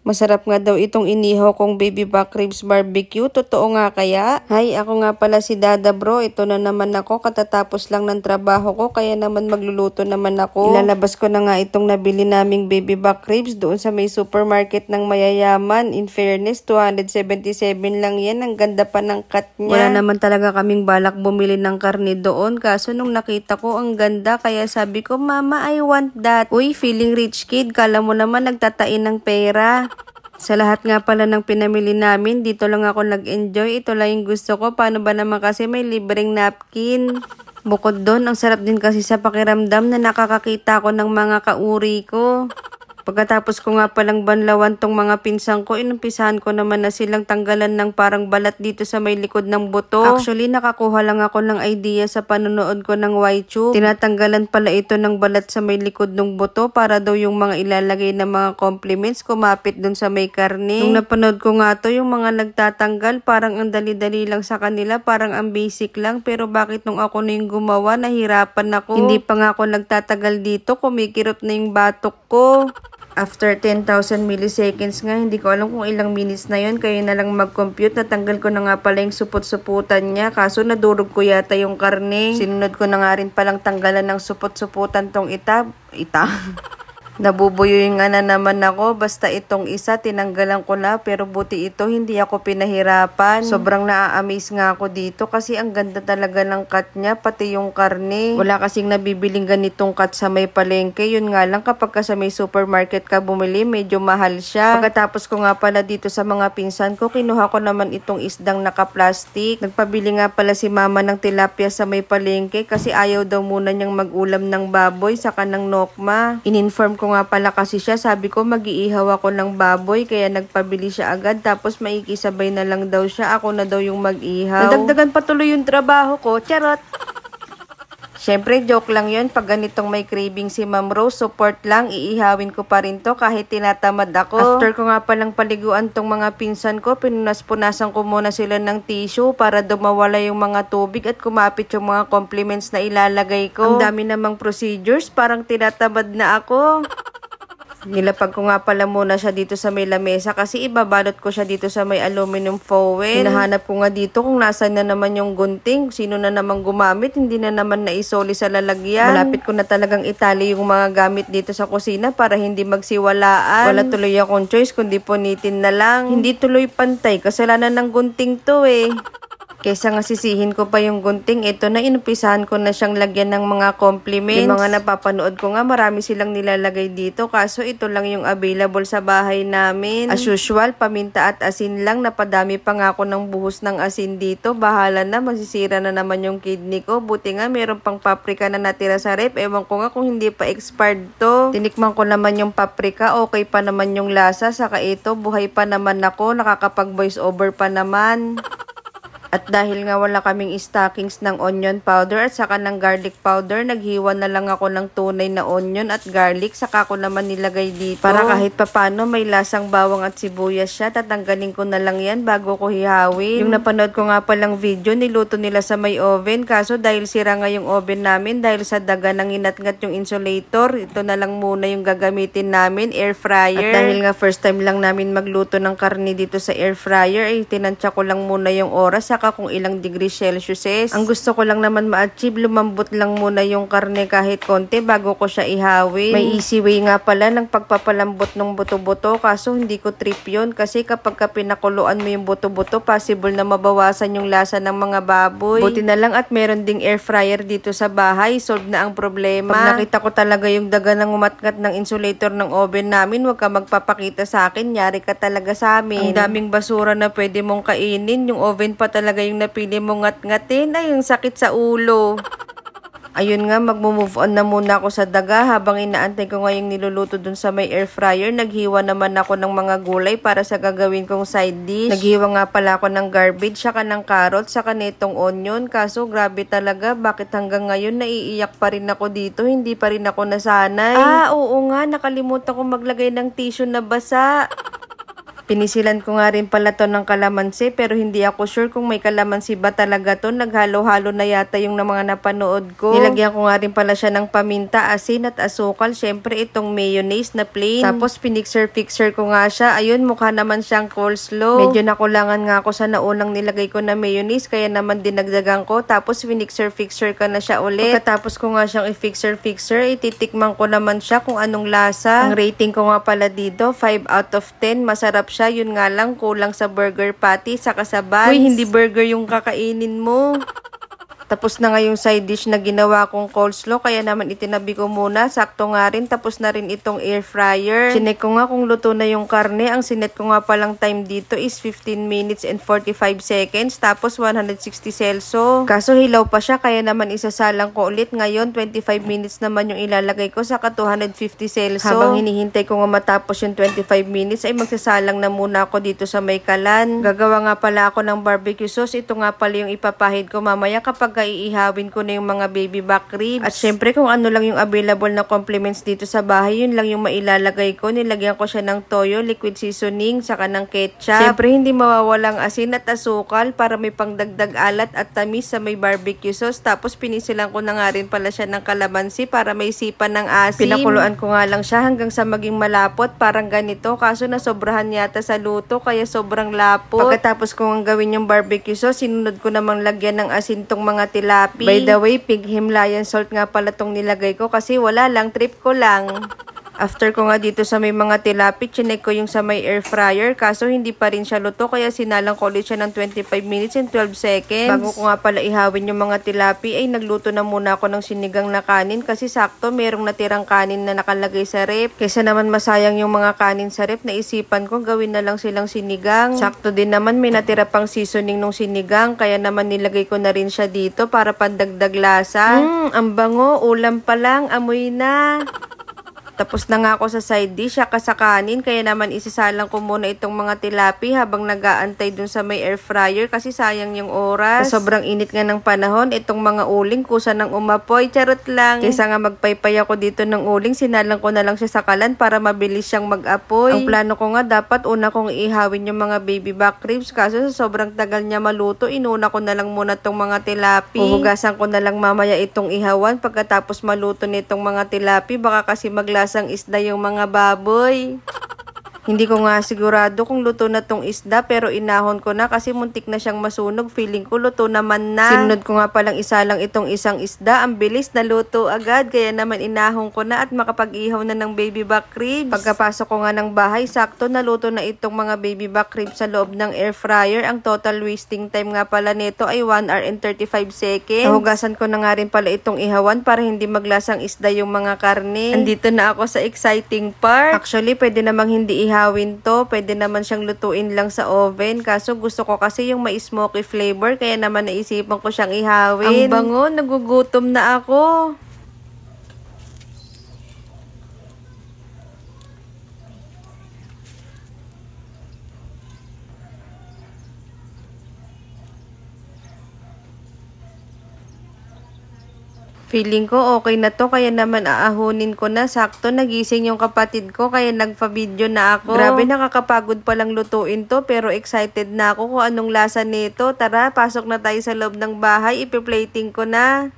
Masarap nga daw itong inihaw kong baby back ribs barbecue. Totoo nga kaya? Hi, ako nga pala si Dada bro. Ito na naman ako. Katatapos lang ng trabaho ko. Kaya naman magluluto naman ako. Ilalabas ko na nga itong nabili naming baby back ribs doon sa may supermarket ng mayayaman. In fairness, 277 lang yan. Ang ganda pa ng cut niya. Wala naman talaga kaming balak bumili ng karne doon. Kaso nung nakita ko ang ganda. Kaya sabi ko, Mama, I want that. Uy, feeling rich kid. Kala mo naman nagtatain ng pera. Sa lahat nga pala ng pinamili namin, dito lang ako nag-enjoy. Ito lang yung gusto ko. Paano ba naman kasi may libreng napkin? Bukod doon, ang sarap din kasi sa pakiramdam na nakakakita ko ng mga kauri ko. Pagkatapos ko nga palang banlawan tong mga pinsang ko, inumpisahan ko naman na silang tanggalan ng parang balat dito sa may likod ng buto. Actually, nakakuha lang ako ng idea sa panonood ko ng YouTube. Tinatanggalan pala ito ng balat sa may likod ng buto para daw yung mga ilalagay na mga compliments kumapit dun sa may karne. Nung napanood ko nga to, yung mga nagtatanggal, parang ang dali-dali lang sa kanila, parang ang basic lang. Pero bakit nung ako na yung gumawa, nahirapan ako. Hindi pa nga ako nagtatagal dito, kumikirot na yung batok ko. After 10,000 milliseconds nga, hindi ko alam kung ilang minutes na yon. Kaya na lang mag-compute. Natanggal ko na nga pala yung supot-suputan niya. Kaso nadurog ko yata yung karne. Sinunod ko na nga rin palang tanggalan ng supot-suputan tong ita. Nabubuyoy nga na naman ako. Basta itong isa, tinanggalan ko na. Pero buti ito, hindi ako pinahirapan. Sobrang naa-amaze nga ako dito. Kasi ang ganda talaga ng cut niya, pati yung karne. Wala kasing nabibiling ganitong cut sa may palengke. Yun nga lang, kapag ka sa may supermarket ka bumili, medyo mahal siya. Pagkatapos ko nga pala dito sa mga pinsan ko, kinuha ko naman itong isdang naka-plastic. Nagpabili nga pala si mama ng tilapia sa may palengke. Kasi ayaw daw muna niyang mag-ulam ng baboy saka ng nokma. In-inform ko nga pala kasi siya, sabi ko mag-iihaw ako ng baboy, kaya nagpabili siya agad, tapos maikisabay na lang daw siya, ako na daw yung mag-ihaw. Nadagdagan patuloy yung trabaho ko, charot! Siyempre, joke lang yun. Pag ganitong may craving si Ma'am Rose, support lang, iihawin ko pa rin to kahit tinatamad ako. After ko nga palang paliguan tong mga pinsan ko, pinunas-punasan ko muna sila ng tissue para dumawala yung mga tubig at kumapit yung mga compliments na ilalagay ko. Ang dami namang procedures, parang tinatamad na ako. Nilapag ko nga pala muna siya dito sa may lamesa kasi ibabalot ko siya dito sa may aluminum foil. Hinahanap ko nga dito kung nasan na naman yung gunting. Sino na naman gumamit, hindi na naman naisoli sa lalagyan. Malapit ko na talagang itali yung mga gamit dito sa kusina para hindi magsiwalaan. Wala tuloy akong choice kundi punitin na lang. Hindi tuloy pantay, kasalanan ng gunting to eh. Kesa nga sisihin ko pa yung gunting, ito na inumpisahan ko na siyang lagyan ng mga compliments. Yung mga napapanood ko nga, marami silang nilalagay dito. Kaso ito lang yung available sa bahay namin. As usual, paminta at asin lang. Napadami pa nga ako ng buhos ng asin dito. Bahala na, masisira na naman yung kidney ko. Buti nga, meron pang paprika na natira sa rep. Ewan ko nga kung hindi pa expired to. Tinikman ko naman yung paprika, okay pa naman yung lasa. Saka ito, buhay pa naman ako. Nakakapag voice over pa naman. At dahil nga wala kaming stockings ng onion powder at saka ng garlic powder, naghiwa na lang ako ng tunay na onion at garlic, saka ko naman nilagay dito. Para kahit papano may lasang bawang at sibuyas siya, tatanggalin ko na lang yan bago ko hihawin. Yung napanood ko nga palang video, niluto nila sa may oven, kaso dahil sira nga yung oven namin, dahil sa daga nang inatngat yung insulator, ito na lang muna yung gagamitin namin, air fryer. At dahil nga first time lang namin magluto ng karne dito sa air fryer, ay tinansya ko lang muna yung oras, saka kung ilang degree Celsius is. Ang gusto ko lang naman ma-achieve, lumambot lang muna yung karne kahit konti bago ko siya ihawin. May easy way nga pala ng pagpapalambot ng buto-buto, kaso hindi ko trip yun kasi kapag pinakuluan mo yung buto-buto, possible na mabawasan yung lasa ng mga baboy. Buti na lang at meron ding air fryer dito sa bahay, solve na ang problema. Pag nakita ko talaga yung daga ng umatngat ng insulator ng oven namin, huwag ka magpapakita sa akin, yari ka talaga sa amin. Ang daming basura na pwede mong kainin, yung oven pa talaga yung napili mong ngat-ngatin, ay yung sakit sa ulo. Ayun nga, mag-move on na muna ako sa daga habang inaantay ko nga yung niluluto dun sa may air fryer. Naghiwa naman ako ng mga gulay para sa gagawin kong side dish. Naghiwa nga pala ako ng garbage, saka ng carrot, saka nitong onion. Kaso grabe talaga, bakit hanggang ngayon naiiyak pa rin ako dito? Hindi pa rin ako nasanay. Oo nga, nakalimutan ko maglagay ng tissue na basa. Pinisilan ko nga rin pala to ng kalamansi pero hindi ako sure kung may kalamansi ba talaga to. Naghalo-halo na yata yung na mga napanood ko. Nilagyan ko nga rin pala siya ng paminta, asin at asukal. Syempre itong mayonnaise na plain. Tapos pinixer-fixer ko nga siya. Ayun, mukha naman siyang coleslaw. Medyo nakulangan nga ako sa naunang nilagay ko na mayonnaise kaya naman dinagdagan ko. Tapos pinixer-fixer ka na siya ulit. Pagkatapos ko nga siyang i-fixer-fixer, ititikman ko naman siya kung anong lasa. Ang rating ko nga pala dito, 5 out of 10. Masarap siya. Yun nga lang, kulang sa burger patty saka sa buns. Uy, hindi burger yung kakainin mo. Tapos na nga yung side dish na ginawa kong coleslaw, kaya naman itinabi ko muna. Sakto nga rin, tapos na rin itong air fryer. Sinek ko nga kung luto na yung karne. Ang sinet ko nga palang time dito is 15 minutes and 45 seconds, tapos 160 Celsius. Kaso hilaw pa siya, kaya naman isasalang ko ulit. Ngayon, 25 minutes naman yung ilalagay ko, saka 250 Celsius. Habang hinihintay ko nga matapos yung 25 minutes, ay magsasalang na muna ako dito sa may kalan. Gagawa nga pala ako ng barbecue sauce. Ito nga pala yung ipapahid ko mamaya kapag iihawin ko na yung mga baby back ribs. At syempre kung ano lang yung available na complements dito sa bahay, yun lang yung mailalagay ko. Nilagyan ko siya ng toyo, liquid seasoning, saka ng ketchup. Syempre hindi mawawalang asin at asukal para may pangdagdag alat at tamis sa may barbecue sauce. Tapos pinisilan ko na nga rin pala siya ng kalamansi para may sipan ng asim. Pinakuluan ko nga lang siya hanggang sa maging malapot, parang ganito. Kaso nasobrahan yata sa luto kaya sobrang lapot. Pagkatapos ko nga gawin yung barbecue sauce, sinunod ko namang lagyan ng asin tong mga tilapia. By the way, pig Himalayan salt nga pala tong nilagay ko kasi wala lang, trip ko lang. After ko nga dito sa may mga tilapia, chinek ko yung sa may air fryer. Kaso hindi pa rin siya luto kaya sinalang ko ulit siya ng 25 minutes and 12 seconds. Bago ko nga pala ihawin yung mga tilapia, ay nagluto na muna ako ng sinigang na kanin kasi sakto merong natirang kanin na nakalagay sa rep. Kaysa naman masayang yung mga kanin sa rep, naisipan ko gawin na lang silang sinigang. Sakto din naman may natira pang seasoning nung sinigang kaya naman nilagay ko na rin siya dito para pandagdag lasa. Ang bango, ulam pa lang, amoy na. Tapos na nga ako sa side dish, saka sa kanin, kaya naman isisalang ko muna itong mga tilapia habang nag-aantay dun sa may air fryer kasi sayang yung oras. Sa sobrang init nga ng panahon, itong mga uling kusa ng umapoy, charot lang. Kaysa nga magpaypay ako dito ng uling, sinalang ko na lang siya sa kalan para mabilis siyang mag-apoy. Ang plano ko nga dapat una kong ihawin yung mga baby back ribs, kaso sa sobrang tagal niya maluto, inuna ko na lang muna itong mga tilapia. Huhugasan ko na lang mamaya itong ihawan pagkatapos maluto nitong mga tilapia, baka kasi maglasang isda yung mga baboy. Hindi ko nga sigurado kung luto na tong isda pero inahon ko na kasi muntik na siyang masunog. Feeling ko luto naman na. Sinunod ko nga palang isa lang itong isang isda. Ang bilis na luto agad kaya naman inahon ko na at makapag-ihaw na ng baby back ribs. Pagkapasok ko nga ng bahay, sakto naluto na itong mga baby back ribs sa loob ng air fryer. Ang total wasting time nga pala nito ay 1 hour and 35 seconds. Nahugasan ko na nga rin pala itong ihawan para hindi maglasang isda yung mga karne. Andito na ako sa exciting part. Actually, pwede namang hindi ihawin to. Pwede naman siyang lutuin lang sa oven. Kaso gusto ko kasi yung may smoky flavor. Kaya naman naisipan ko siyang ihawin. Ang bango, nagugutom na ako. Feeling ko okay na to kaya naman aahunin ko na. Sakto nagising yung kapatid ko kaya nagpa-video na ako. Grabe, nakakapagod palang lutuin to pero excited na ako kung anong lasa nito. Tara, pasok na tayo sa loob ng bahay. Ipi-plating ko na.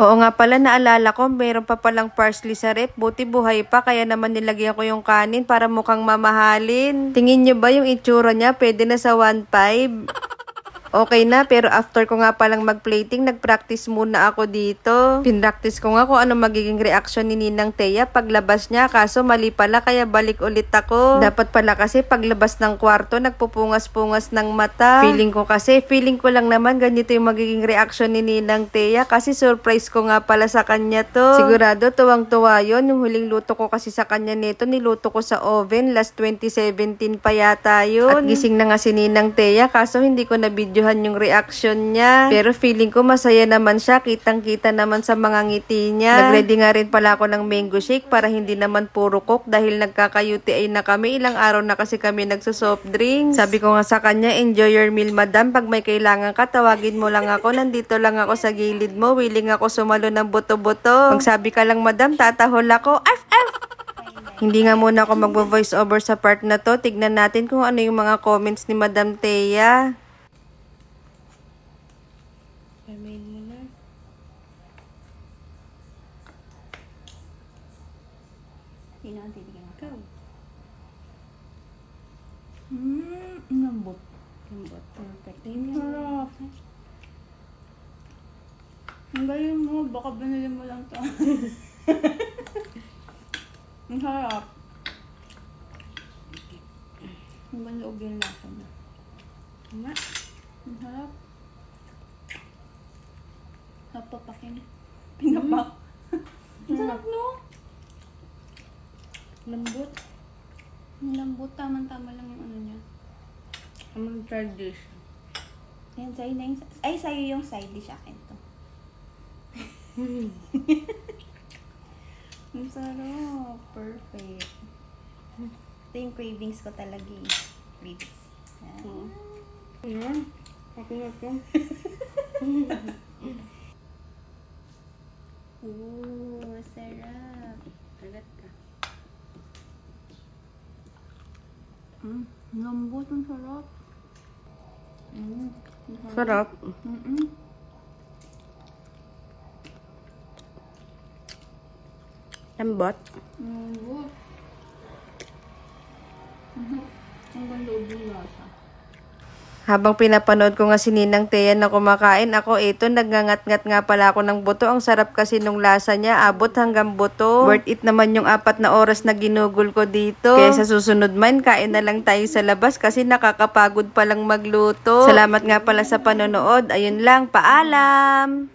Oo nga pala, naalala ko, mayroon pa palang parsley sa rep. Buti buhay pa, kaya naman nilagyan ko yung kanin para mukhang mamahalin. Tingin nyo ba yung itsura niya? Pwede na sa 1.5. Okay na, pero after ko nga palang mag-plating, nag-practice muna ako dito. Pinractice ko nga kung ano magiging reaction ni Ninang Thea paglabas niya, kaso mali pala kaya balik ulit ako. Dapat pala kasi paglabas ng kwarto, nagpupungas-pungas ng mata. Feeling ko lang naman ganito yung magiging reaction ni Ninang Thea kasi surprise ko nga pala sa kanya to. Sigurado tuwang-tuwa yun. Yung huling luto ko kasi sa kanya nito, niluto ko sa oven, last 2017 pa yata yun. At gising na nga si Ninang Thea, kaso hindi ko na video binibidyohan yung reaction niya. Pero feeling ko masaya naman siya. Kitang-kita naman sa mga ngiti niya. Nag-ready nga rin pala ako ng mango shake para hindi naman puro coke dahil nagkaka-UTI na kami. Ilang araw na kasi kami nagso-soft drinks. Sabi ko nga sa kanya, enjoy your meal madam. Pag may kailangan ka, tawagin mo lang ako. Nandito lang ako sa gilid mo. Willing ako sumalo ng buto-buto. Magsabi ka lang madam, tatahol ako. Arf, arf! Hindi nga muna ako magvo-voice over sa part na to. Tignan natin kung ano yung mga comments ni Madam Thea. Pamain mo na. Sino ang titigyan ako? Lambot. Lambot. Perfect. Ang sarap. Ang galing mo. Baka binili mo lang to. Ang sarap. Ang maloob yung lasa na. Nga. Ang sarap. Napapakin. Pinapak. Ang sarap, no? Lambot. Ang lambot. Tama-tama lang yung ano niya. I'm try this. Ayan, sa'yo na yung... Ay, sa'yo yung side dish. Akin to. Ang sarap. Perfect. Ito yung cravings ko talaga eh. Cravings. Ayan. Ako na to. Ooh, sarap. Alat ka. Lambot. Ang sarap. Sarap. Lambot. Lambot. Ang ganda yung lasa. Habang pinapanood ko nga si Ninang Thea na kumakain, ako ito, nagngangat-ngat nga pala ako ng buto. Ang sarap kasi nung lasa niya, abot hanggang buto. Worth it naman yung 4 na oras na ginugol ko dito. Kaya sa susunod man, kain na lang tayo sa labas kasi nakakapagod palang magluto. Salamat nga pala sa panonood. Ayun lang, paalam!